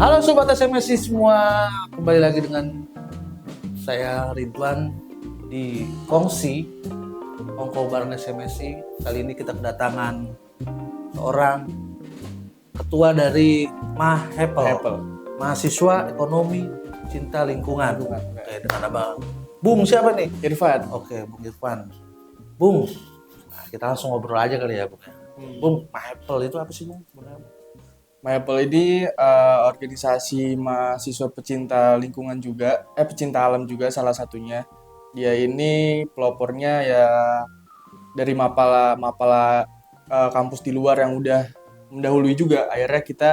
Halo Sobat SMSI semua, kembali lagi dengan saya Ridwan di Kongsi Kongko bareng SMSI. Kali ini kita kedatangan seorang ketua dari MAHEPL, mahasiswa ekonomi cinta lingkungan. Oke, dengan abang Bung siapa nih? Irfan. Oke, Bung Irfan. Bung, nah, kita langsung ngobrol aja kali ya Bung. Bung, MAHEPL itu apa sih Bung? MAHEPL ini organisasi mahasiswa pecinta lingkungan juga, pecinta alam juga salah satunya. Dia ini pelopornya ya dari mapala kampus di luar yang udah mendahului juga. Akhirnya kita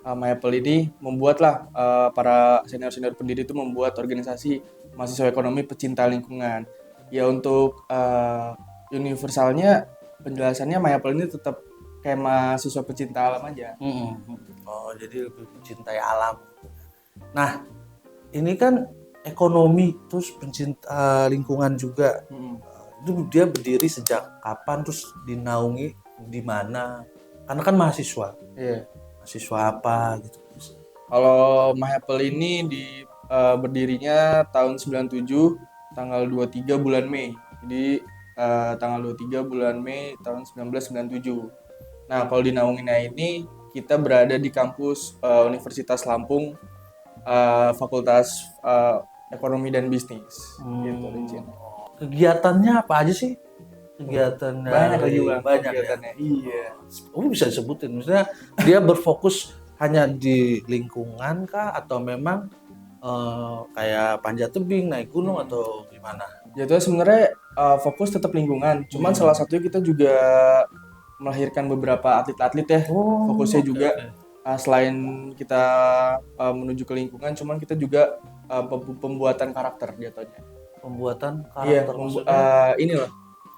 MAHEPL ini membuatlah para senior-senior pendiri itu membuat organisasi mahasiswa ekonomi pecinta lingkungan. Ya untuk universalnya penjelasannya MAHEPL ini tetap kayak mahasiswa pecinta alam aja. Oh, jadi lebih mencintai alam. Nah, ini kan ekonomi terus pencinta lingkungan juga. Itu dia berdiri sejak kapan, terus dinaungi di mana? Karena kan mahasiswa. Iya. Mahasiswa apa gitu. Kalau MAHEPL ini berdirinya tahun 97 tanggal 23 bulan Mei. Jadi tanggal 23 bulan Mei tahun 1997. Nah, kalau di naunginnya ini kita berada di kampus Universitas Lampung, Fakultas Ekonomi dan Bisnis. Gitu, Rizin. Kegiatannya apa aja sih? Kegiatannya Banyak lagi Bang, banyak kegiatannya. ya. Iya. Bisa disebutin, misalnya dia berfokus hanya di lingkungan kah, atau memang kayak panjat tebing, naik gunung atau gimana? Jatuhnya sebenarnya fokus tetap lingkungan. Cuman salah satunya kita juga melahirkan beberapa atlet-atlet ya. Fokusnya juga selain kita menuju ke lingkungan, cuman kita juga pembuatan karakter jatuhnya. Pembuatan Iya, karakter ini loh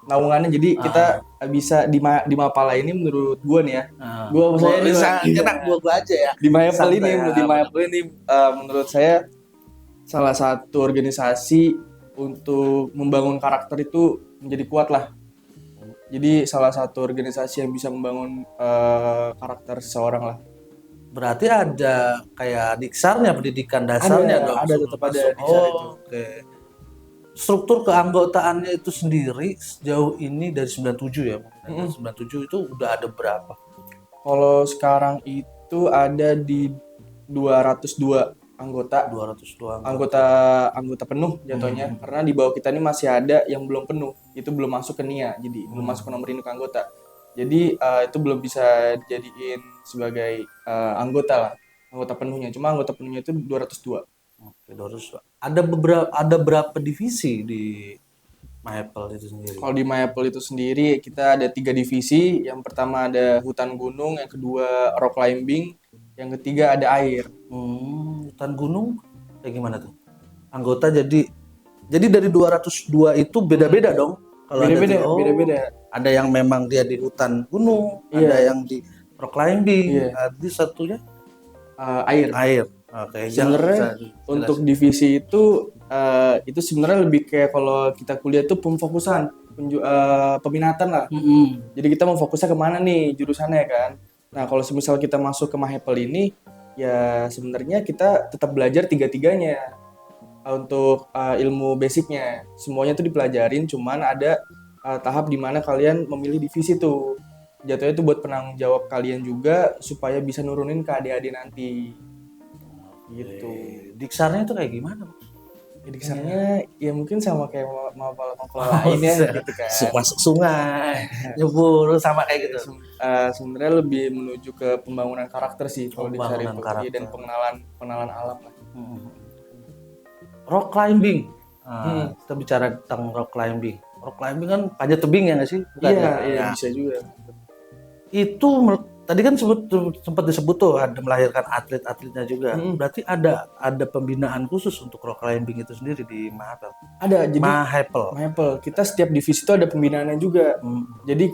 naungannya. Jadi kita bisa di Mapala ini menurut gua nih ya. Gua saya enak gua aja ya. Di MAHEPL ini, menurut saya salah satu organisasi untuk membangun karakter itu menjadi kuat lah. Jadi salah satu organisasi yang bisa membangun karakter seseorang lah. Berarti ada kayak diksarnya, pendidikan dasarnya dong. Ada tetap ada diksar itu. Oke. Struktur keanggotaannya itu sendiri sejauh ini dari 97 ya. Dari 97 itu udah ada berapa? Kalau sekarang itu ada di 202 anggota. 202 Anggota penuh jatuhnya. Karena di bawah kita ini masih ada yang belum penuh. Itu belum masuk ke NIA, jadi belum masuk ke nomor induk anggota. Jadi itu belum bisa dijadiin sebagai anggota penuhnya. Cuma anggota penuhnya itu 202. Oke, 202. Ada berapa divisi di MAHEPL itu sendiri? Kalau di MAHEPL itu sendiri kita ada 3 divisi. Yang pertama ada hutan gunung, yang kedua rock climbing, yang ketiga ada air. Hutan gunung kayak gimana tuh? Anggota jadi dari 202 itu beda-beda dong. Kalau Beda-beda. Ada yang memang dia di hutan gunung, ada yang di rock climbing, ada satunya air. Oke, sebenarnya untuk divisi itu sebenarnya lebih kayak kalau kita kuliah itu pemfokusan, peminatan lah. Jadi kita mau fokusnya kemana nih jurusannya kan. Nah kalau misal kita masuk ke MAHEPL ini, ya sebenarnya kita tetap belajar tiga-tiganya untuk ilmu basicnya. Semuanya tuh dipelajarin, cuman ada tahap dimana kalian memilih divisi tuh. Jatuhnya itu buat penanggung jawab kalian juga supaya bisa nurunin ke adik-adik nanti. Gitu. Diksarnya itu kayak gimana? Diksarnya ya mungkin sama kayak mapala lainnya gitu kan. Masuk sungai, nyebur sama kayak gitu. Sebenarnya lebih menuju ke pembangunan karakter sih kalau diksar itu, dan pengenalan alam lah. Rock climbing. Kita bicara tentang rock climbing. Rock climbing kan panjat tebing ya nggak sih? Bukan, iya bisa juga. Itu tadi kan sempat disebut tuh ada melahirkan atlet-atletnya juga. Berarti ada pembinaan khusus untuk rock climbing itu sendiri di MAHEPL. Ada, jadi MAHEPL. Kita setiap divisi itu ada pembinaannya juga. Jadi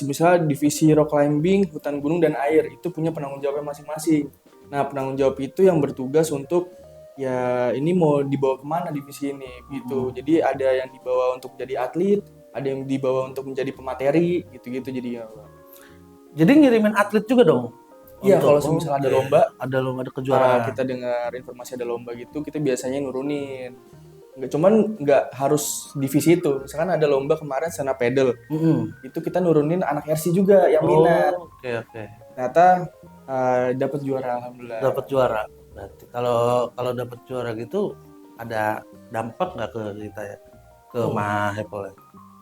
misalnya divisi rock climbing, hutan gunung dan air itu punya penanggung jawabnya masing-masing. Nah penanggung jawab itu yang bertugas untuk ya ini mau dibawa kemana divisi ini gitu. Jadi ada yang dibawa untuk jadi atlet, ada yang dibawa untuk menjadi pemateri gitu-gitu jadi ya. Jadi ngirimin atlet juga dong? Iya, Untuk kalau semisal ada lomba, ada kejuaraan. kita dengar informasi ada lomba gitu, kita biasanya nurunin. Nggak harus divisi itu. Misalkan ada lomba kemarin stand up paddle, itu kita nurunin anak RC juga yang minat. Oke. Ternyata dapat juara, alhamdulillah. Dapat juara. Berarti kalau dapat juara gitu ada dampak nggak ke kita ya? Ke Mahepol ya?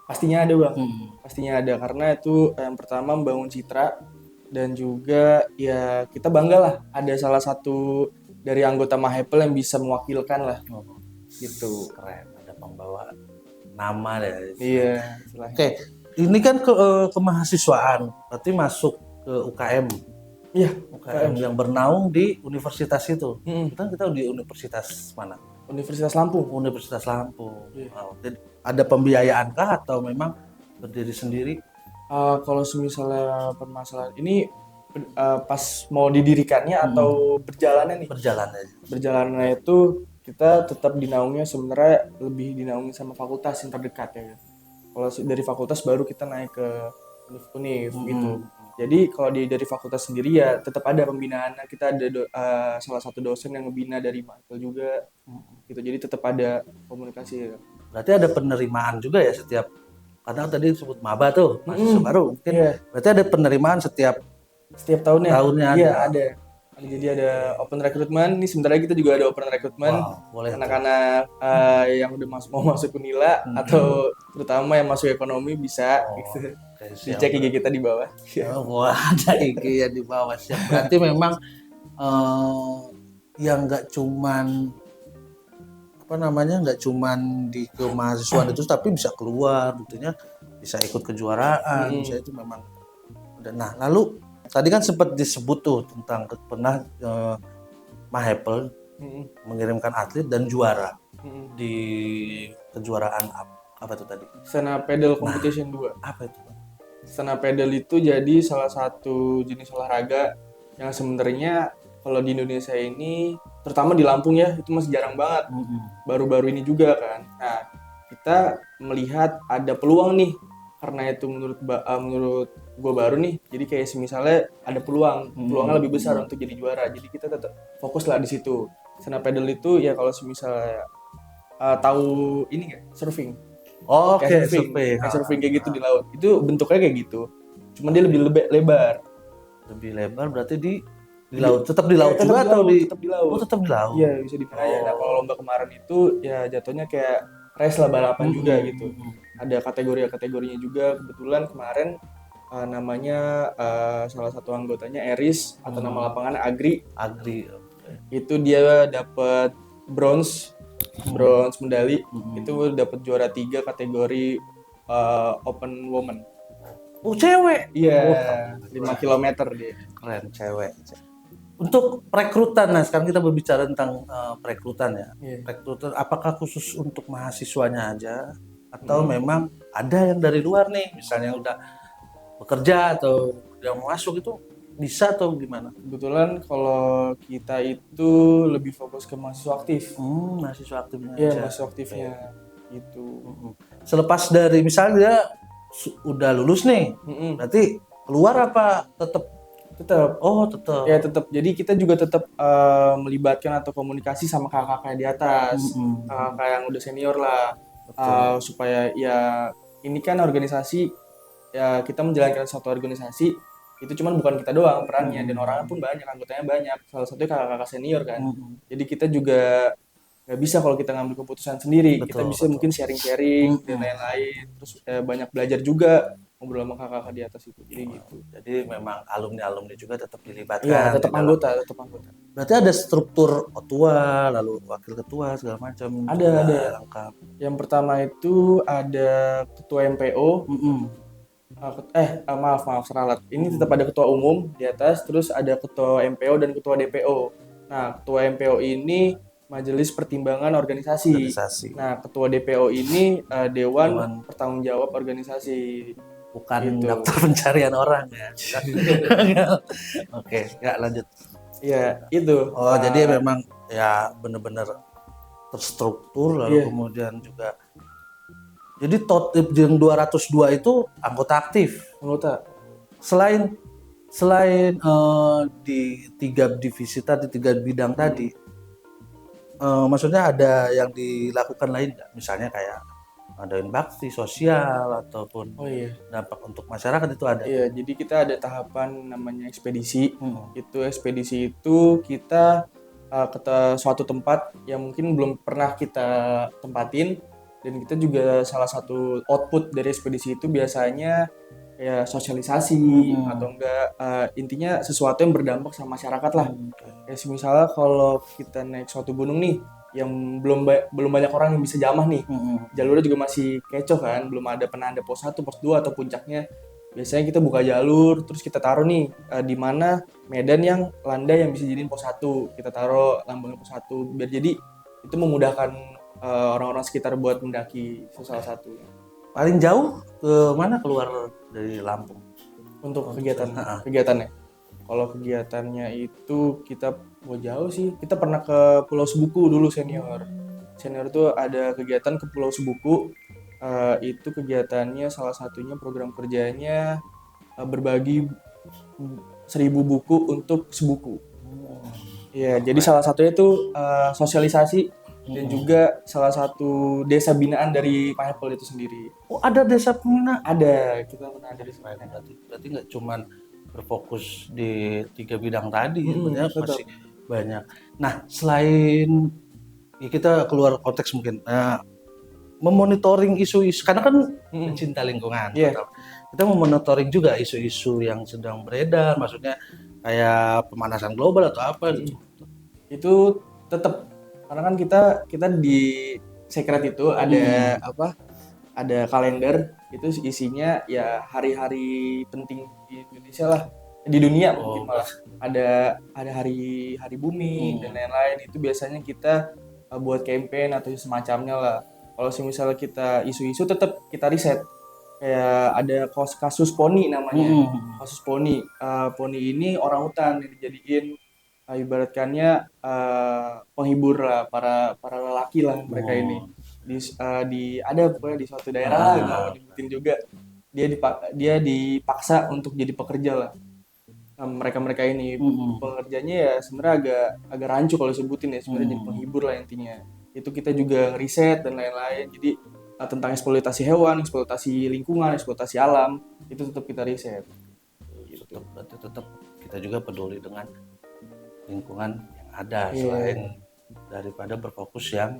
Pastinya ada bang, pastinya ada karena itu yang pertama membangun citra dan juga ya kita bangga lah ada salah satu dari anggota Mahepol yang bisa mewakilkan lah. Gitu. Keren, ada pembawa nama deh. Iya. Oke, ini kan kemahasiswaan, berarti masuk ke UKM. Iya, UKM yang bernaung di universitas itu. Kita di universitas mana? Universitas Lampung. Universitas Lampung. Jadi ada pembiayaan kah atau memang berdiri sendiri? Kalau misalnya permasalahan ini pas mau didirikannya atau berjalannya nih? Berjalannya itu kita tetap dinaungi sebenarnya lebih dinaungi sama fakultas yang terdekat ya. Kalau dari fakultas baru kita naik ke univ gitu. Jadi kalau dari fakultas sendiri ya tetap ada pembinaan. Kita ada salah satu dosen yang ngebina dari Mahepol juga. Gitu. Jadi tetap ada komunikasi ya. Berarti ada penerimaan juga ya setiap, karena tadi disebut maba tuh mahasiswa baru mungkin. Berarti ada penerimaan setiap tahunnya. Iya ada. Jadi ada open recruitment. Ini sebenarnya kita juga ada open recruitment. Anak-anak yang udah mau masuk Unila atau terutama yang masuk ekonomi bisa gitu. Dicek IG kita di bawah. Ada IG yang di bawah. Siap. Berarti memang yang nggak cuman nggak cuman di kemahasiswaan itu, tapi bisa keluar, tentunya bisa ikut kejuaraan, bisa itu memang. Nah, lalu tadi kan sempat disebut tuh tentang pernah Mahepol mengirimkan atlet dan juara di kejuaraan apa itu tadi? Stand up paddle competition 2. Apa itu? Stand up paddle itu jadi salah satu jenis olahraga yang sebenarnya kalau di Indonesia ini, terutama di Lampung ya, itu masih jarang banget. Baru-baru ini juga kan. Nah, kita melihat ada peluang nih, karena itu menurut gue baru nih. Jadi kayak misalnya ada peluangnya lebih besar untuk jadi juara. Jadi kita tetap fokus lah di situ. Stand up paddle itu ya kalau misalnya tahu ini nggak, surfing. Kayak surfing kayak gitu di laut. Itu bentuknya kayak gitu. Cuman dia lebih lebar. Lebih lebar berarti di laut, tetap di laut juga atau tetap di laut. Oh, tetap di laut. Iya, bisa di perairan. Nah, kalau lomba kemarin itu ya jatuhnya kayak race lah, balapan juga gitu. Ada kategorinya juga. Kebetulan kemarin namanya salah satu anggotanya Eris atau nama lapangannya Agri. Itu dia dapat bronze medali. Itu dapat juara 3 kategori open woman. Oh, cewek. Iya, 5 km dia. Keren, cewek. Untuk perekrutan, nah sekarang kita berbicara tentang perekrutan ya. Perekrutan apakah khusus untuk mahasiswanya aja atau memang ada yang dari luar nih, misalnya udah bekerja atau yang mau masuk itu bisa atau gimana? Kebetulan kalau kita itu lebih fokus ke mahasiswa aktif. Mahasiswa aktifnya. Iya, mahasiswa aktifnya gitu. Selepas dari misalnya dia udah lulus nih, berarti keluar apa tetap? Tetap. Ya tetap. Jadi kita juga tetap melibatkan atau komunikasi sama kakak-kakak di atas, kakak yang udah senior lah, supaya ya ini kan organisasi ya kita menjalankan suatu organisasi itu cuman bukan kita doang perannya dan orangnya pun banyak, anggotanya banyak. Salah satunya kakak-kakak senior kan. Jadi kita juga nggak bisa kalau kita ngambil keputusan sendiri. Kita bisa mungkin sharing-sharing dan lain-lain. Terus banyak belajar juga. Ngobrol sama kakak-kakak di atas itu, jadi gitu. Jadi memang alumni juga tetap dilibatkan. Iya, tetap anggota. Berarti ada struktur ketua, lalu wakil ketua segala macam. Ada. Lengkap. Yang pertama itu ada ketua MPO. Maaf seralat. Ini tetap ada ketua umum di atas, terus ada ketua MPO dan ketua DPO. Nah, ketua MPO ini Majelis Pertimbangan Organisasi. Nah, ketua DPO ini Dewan Pertanggungjawab Organisasi. Bukan gitu. Daftar pencarian orang ya. Oke, ya lanjut. Iya, itu. Jadi memang ya benar-benar terstruktur lalu kemudian juga. Jadi yang 202 itu anggota aktif. Anggota. Selain Selain di 3 divisi tadi, 3 bidang tadi, maksudnya ada yang dilakukan lain nggak? Misalnya kayak ngadain bakti sosial ataupun Oh iya. dampak untuk masyarakat itu ada? Iya, jadi kita ada tahapan namanya ekspedisi. Itu ekspedisi itu kita ke suatu tempat yang mungkin belum pernah kita tempatin, dan kita juga salah satu output dari ekspedisi itu biasanya ya sosialisasi atau enggak intinya sesuatu yang berdampak sama masyarakat lah. Kayak misalnya kalau kita naik suatu gunung nih yang belum banyak orang yang bisa jamah nih. Jalurnya juga masih kecoh kan, belum ada penanda pos 1, pos 2 atau puncaknya. Biasanya kita buka jalur, terus kita taruh nih di mana medan yang landai yang bisa jadiin pos 1. Kita taruh lambang pos 1 biar jadi itu memudahkan orang-orang sekitar buat mendaki, itu salah satu. Paling jauh ke mana keluar dari Lampung? Untuk kegiatannya. Kalau kegiatannya itu kita mau jauh sih. Kita pernah ke Pulau Sebuku dulu senior. Senior tuh ada kegiatan ke Pulau Sebuku. Itu kegiatannya salah satunya program kerjanya berbagi 1.000 buku untuk sebuku. Ya, jadi salah satunya itu sosialisasi dan juga salah satu desa binaan dari Mahepel itu sendiri. Oh, ada desa pembinaan? Ada, kita pernah ada di sana. Berarti nggak cuman berfokus di 3 bidang tadi, sebenarnya masih banyak. Nah, selain ya kita keluar konteks mungkin, memonitoring isu-isu, karena kan pencinta lingkungan. Kita memonitoring juga isu-isu yang sedang beredar, maksudnya kayak pemanasan global atau apa gitu. Itu tetap, karena kan kita di Secret itu ada ada kalender, itu isinya ya hari-hari penting di Indonesia lah, di dunia mungkin malah. Ada hari bumi dan lain-lain, itu biasanya kita buat campaign atau semacamnya lah. Kalau misalnya kita isu-isu tetap kita riset. Kayak ada kasus poni namanya. Kasus poni. Poni ini orangutan yang dijadiin ibaratkannya penghibur lah para lelaki lah mereka ini. Ada pokoknya di suatu daerah nggak mau disebutin juga, dia dipaksa untuk jadi pekerja lah. Mereka ini pekerjanya ya sebenarnya agak rancu kalau disebutin ya, sebenarnya jadi penghibur lah intinya. Itu kita juga riset dan lain-lain. Jadi tentang eksploitasi hewan, eksploitasi lingkungan, eksploitasi alam, itu tetap kita riset. Gitu. Berarti tetap kita juga peduli dengan lingkungan yang ada selain daripada berfokus yang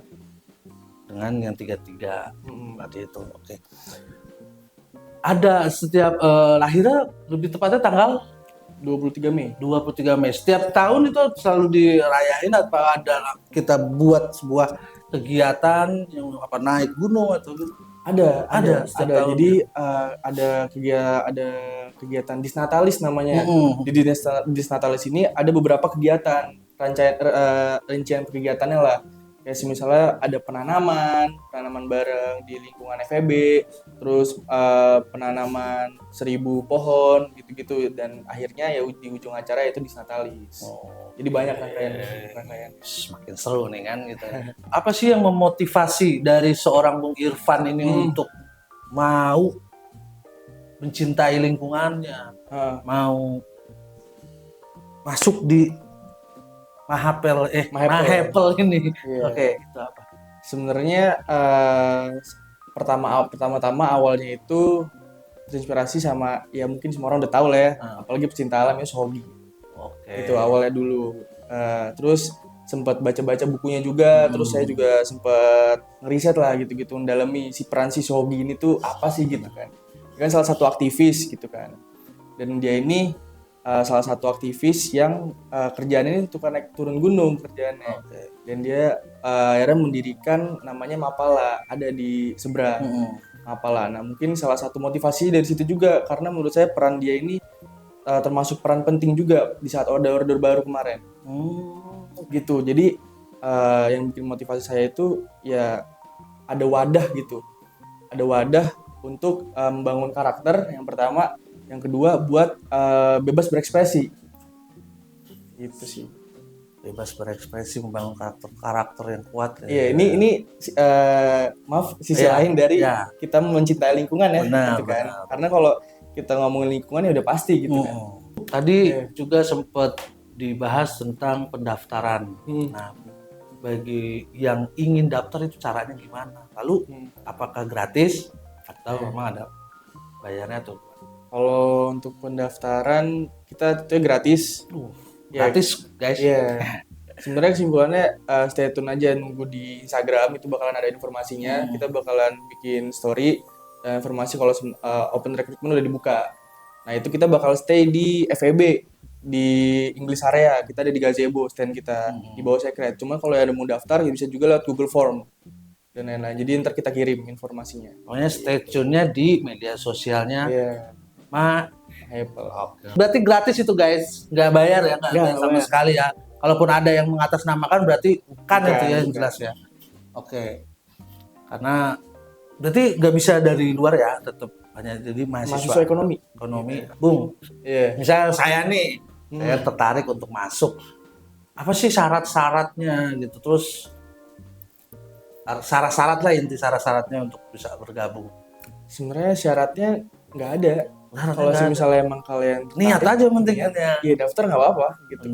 dengan yang 3 berarti itu. Oke. Ada setiap lahirnya lebih tepatnya tanggal 23 Mei. 23 Mei. Setiap tahun itu selalu dirayain atau ada kita buat sebuah kegiatan yang naik gunung atau gitu? Ada. Jadi ada kegiatan Disnatalis namanya. Di Disnatalis ini ada beberapa kegiatan, rincian kegiatannya lah. Kayak misalnya ada penanaman bareng di lingkungan FEB, terus penanaman 1.000 pohon gitu-gitu, dan akhirnya ya di ujung acara itu Disnatalis. Jadi banyak rangkaian. Semakin seru nih kan gitu. Apa sih yang memotivasi dari seorang Bung Irfan ini untuk mau mencintai lingkungannya, mau masuk di Mahepel ini? Oke, itu apa? Sebenarnya pertama-tama awalnya itu terinspirasi sama, ya mungkin semua orang udah tahu lah ya, apalagi pecinta alam ya, Shogi. Itu awalnya dulu. Terus sempat baca-baca bukunya juga, terus saya juga sempat ngeriset lah gitu-gitu, mendalami si peran si Shogi ini tuh apa sih gitu kan. Dia kan salah satu aktivis gitu kan. Dan dia ini salah satu aktivis yang kerjaannya ini naik turun gunung kerjaannya. Dan dia akhirnya mendirikan namanya Mapala, ada di seberang Mapala. Nah, mungkin salah satu motivasi dari situ juga, karena menurut saya peran dia ini termasuk peran penting juga di saat order baru kemarin. Gitu. Jadi yang bikin motivasi saya itu ya ada wadah gitu. Ada wadah untuk membangun karakter yang pertama, yang kedua buat bebas berekspresi. Itu sih. Bebas berekspresi, membangun karakter yang kuat. Iya, ini maaf sisi lain dari kita mencintai lingkungan ya, gitu kan. Karena kalau kita ngomongin lingkungan ya udah pasti gitu kan. tadi juga sempat dibahas tentang pendaftaran. Nah, bagi yang ingin daftar itu caranya gimana? Lalu apakah gratis atau memang ada bayarnya tuh? Kalau untuk pendaftaran kita tentunya gratis. Gratis, guys. Iya. Sebenarnya kesimpulannya stay tune aja, nunggu di Instagram itu bakalan ada informasinya. Kita bakalan bikin story dan informasi kalau open recruitment udah dibuka. Nah, itu kita bakal stay di FEB di English area. Kita ada di gazebo stand kita di bawah secret. Cuma kalau ada mau daftar ya bisa juga lewat Google Form dan lain-lain. Jadi ntar kita kirim informasinya. Pokoknya stay tune-nya di media sosialnya. Apple. Berarti gratis itu guys, nggak bayar ya, nggak bayar sama sekali ya. Kalaupun ada yang mengatasnamakan berarti bukan itu ya, yang jelas ya. Oke. Karena berarti nggak bisa dari luar ya, tetap hanya jadi mahasiswa ekonomi. Bung. Misalnya saya nih, saya tertarik untuk masuk. Apa sih syarat-syaratnya gitu? Terus syarat-syarat lah, inti syarat-syaratnya untuk bisa bergabung. Sebenarnya syaratnya nggak ada. Kalau misalnya emang kalian niat aja penting kan ya. Iya, daftar nggak apa-apa gitu.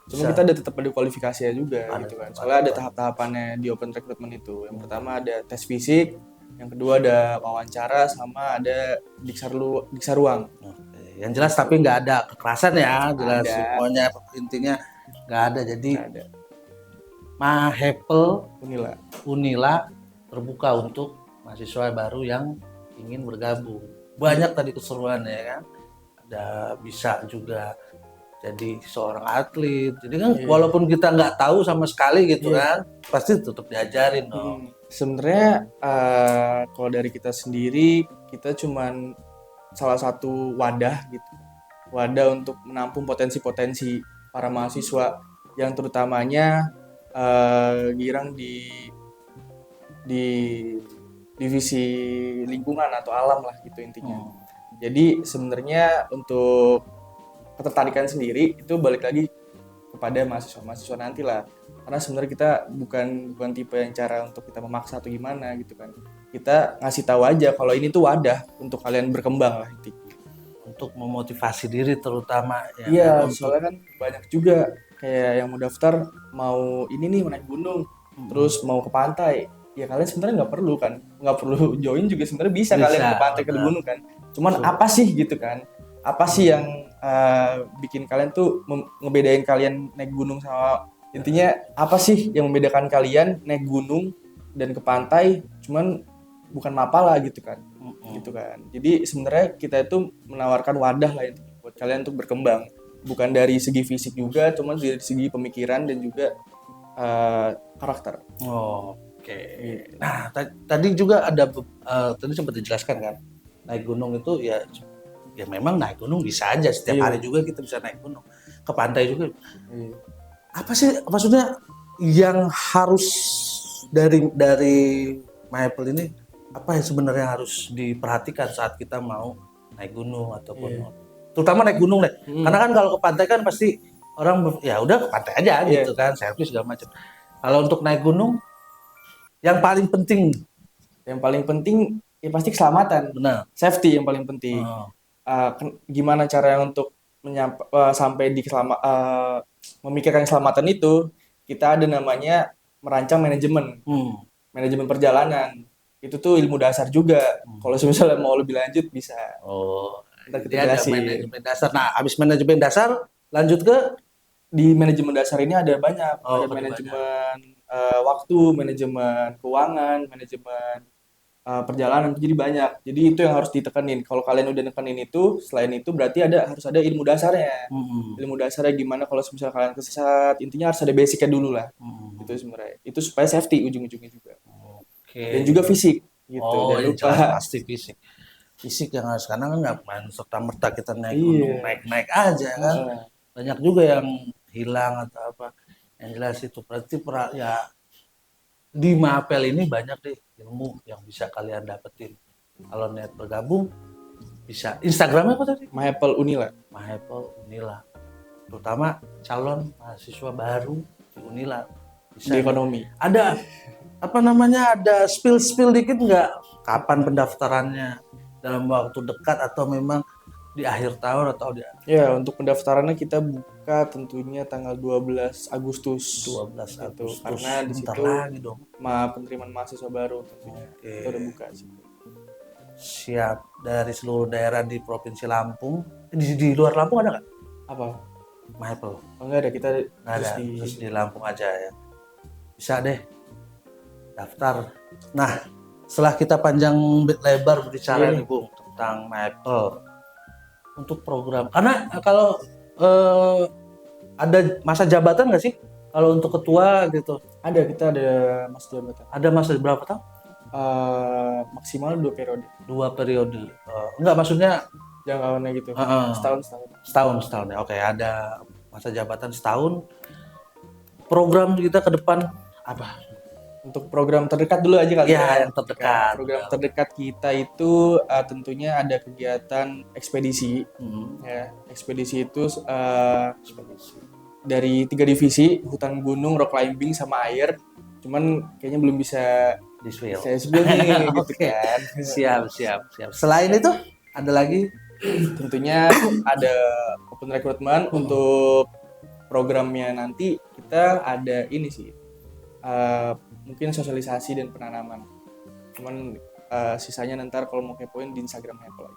Cuma kita ada tetap ada kualifikasinya juga gitu kan. Soalnya ada tahap-tahapannya di open recruitment itu. Yang pertama ada tes fisik, yang kedua ada wawancara, sama ada diksa ruang. Yang jelas tapi nggak ada kekerasan ya, jelas semuanya intinya nggak ada. Jadi Mahepel Unila terbuka untuk mahasiswa baru yang ingin bergabung. Banyak tadi keseruan ya kan, ada bisa juga jadi seorang atlet. Jadi kan walaupun kita nggak tahu sama sekali gitu kan, pasti tetap diajarin dong. Sebenarnya kalau dari kita sendiri, kita cuman salah satu wadah gitu, wadah untuk menampung potensi-potensi para mahasiswa yang terutamanya girang di divisi lingkungan atau alam lah gitu intinya. Jadi sebenarnya untuk ketertarikan sendiri itu balik lagi kepada mahasiswa nanti lah. Karena sebenarnya kita bukan tipe yang cara untuk kita memaksa atau gimana gitu kan. Kita ngasih tahu aja kalau ini tuh wadah untuk kalian berkembang lah intinya. Untuk memotivasi diri terutama ya. Iya, soalnya kan banyak juga kayak yang mau daftar mau ini nih, mau naik gunung, terus mau ke pantai. Ya kalian sebenarnya nggak perlu join juga, sebenarnya bisa kalian ke pantai, ke gunung kan. Cuman apa sih gitu kan? Apa sih yang bikin kalian tuh ngebedain kalian naik gunung sama, intinya apa sih yang membedakan kalian naik gunung dan ke pantai? Cuman bukan mapala gitu kan. Gitu kan. Jadi sebenarnya kita itu menawarkan wadah lah buat kalian untuk berkembang. Bukan dari segi fisik juga, cuman dari segi pemikiran dan juga karakter. Oke. Nah, tadi juga ada tadi sempat dijelaskan kan, naik gunung itu ya memang naik gunung bisa aja setiap hari juga kita bisa naik gunung, ke pantai juga. Apa sih maksudnya yang harus dari Mahepel ini, apa yang sebenarnya harus diperhatikan saat kita mau naik gunung ataupun terutama naik gunung deh. Karena kan kalau ke pantai kan pasti orang ya udah ke pantai aja gitu kan, servis segala macam. Kalau untuk naik gunung yang paling penting ya pasti keselamatan. Benar. Safety yang paling penting. Gimana cara untuk sampai di memikirkan keselamatan itu, kita ada namanya merancang manajemen perjalanan. Itu tuh ilmu dasar juga. Kalau misalnya mau lebih lanjut bisa. Ntar kita jelasin. Manajemen dasar. Nah, habis manajemen dasar lanjut ke di manajemen dasar ini ada banyak. Ada manajemen waktu, manajemen keuangan, manajemen perjalanan, jadi banyak. Jadi itu yang harus ditekenin. Kalau kalian udah nekenin itu, selain itu berarti harus ada ilmu dasarnya. Ilmu dasarnya gimana kalau misalnya kalian kesesat, intinya harus ada basicnya dulu lah. Itu sebenarnya. Itu supaya safety ujung-ujungnya juga. Dan juga fisik gitu. Dan lupa pasti fisik. Fisik yang harus, karena kan nggak main serta-merta kita naik gunung, naik aja kan. Banyak juga yang hilang atau apa. Yang jelas itu berarti ya di Mahepel ini banyak deh ilmu yang bisa kalian dapetin. Kalau niat bergabung bisa. Instagramnya apa tadi? Mahepel Unila. Terutama calon mahasiswa baru di Unila. Bisa di ekonomi. Ada ada spill dikit nggak? Kapan pendaftarannya? Dalam waktu dekat atau memang di akhir tahun atau di Ya, untuk pendaftarannya kita buka tentunya tanggal 12 Agustus. 12 Gitu. Agustus? Karena di Bentar situ lagi dong. penerimaan mahasiswa baru tentunya. Oke. Kita udah buka sih. Siap. Dari seluruh daerah di Provinsi Lampung. Di luar Lampung ada nggak Apa? Maple? Oh, enggak ada, kita Nggak ada, terus di Lampung aja ya. Bisa deh daftar. Nah, setelah kita panjang lebar berbicara nih Bung tentang Maple untuk program, karena kalau ada masa jabatan nggak sih kalau untuk ketua gitu? kita ada masa jabatan. Ada masa berapa tahun? Maksimal 2 periode. 2 periode. Enggak, maksudnya Jangkauannya gitu. Heeh. Setahun ya. Oke, ada masa jabatan setahun. Program kita ke depan apa? Untuk program terdekat dulu aja kali Ya, yang terdekat. Program terdekat kita itu tentunya ada kegiatan ekspedisi. Ya, ekspedisi itu dari 3 divisi, hutan gunung, rock climbing, sama air. Cuman kayaknya belum bisa saya spill nih gitu Oke. kan. Siap. Selain itu ada lagi? Tentunya ada open recruitment. Untuk programnya nanti kita ada ini sih, mungkin sosialisasi dan penanaman. Cuman sisanya nanti kalau mau kepoin di Instagram Maple.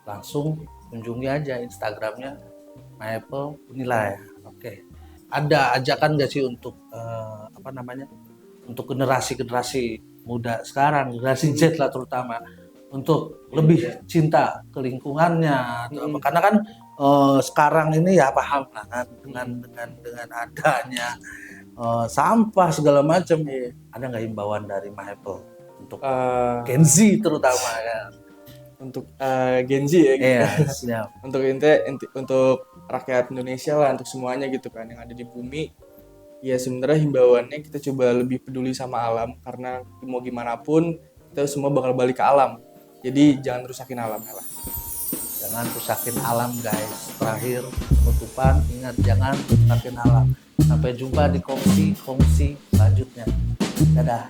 Langsung kunjungi aja Instagramnya Maple Unila ya. Oke. Ada ajakan nggak sih untuk untuk generasi muda sekarang, generasi Z lah terutama, untuk lebih cinta ke lingkungannya atau apa? Karena kan sekarang ini ya paham lah kan dengan adanya sampah segala macam. Ada nggak himbauan dari Maple untuk Gen Z terutama ya? Untuk Gen Z ya gitu. Iya, siap. untuk rakyat Indonesia lah, untuk semuanya gitu kan yang ada di bumi. Ya sebenarnya himbauannya kita coba lebih peduli sama alam, karena mau gimana pun kita semua bakal balik ke alam. Jadi jangan rusakin alam ya lah. Jangan rusakin alam guys. Terakhir penutupan, ingat jangan rusakin alam. Sampai jumpa di kongsi selanjutnya. Dadah.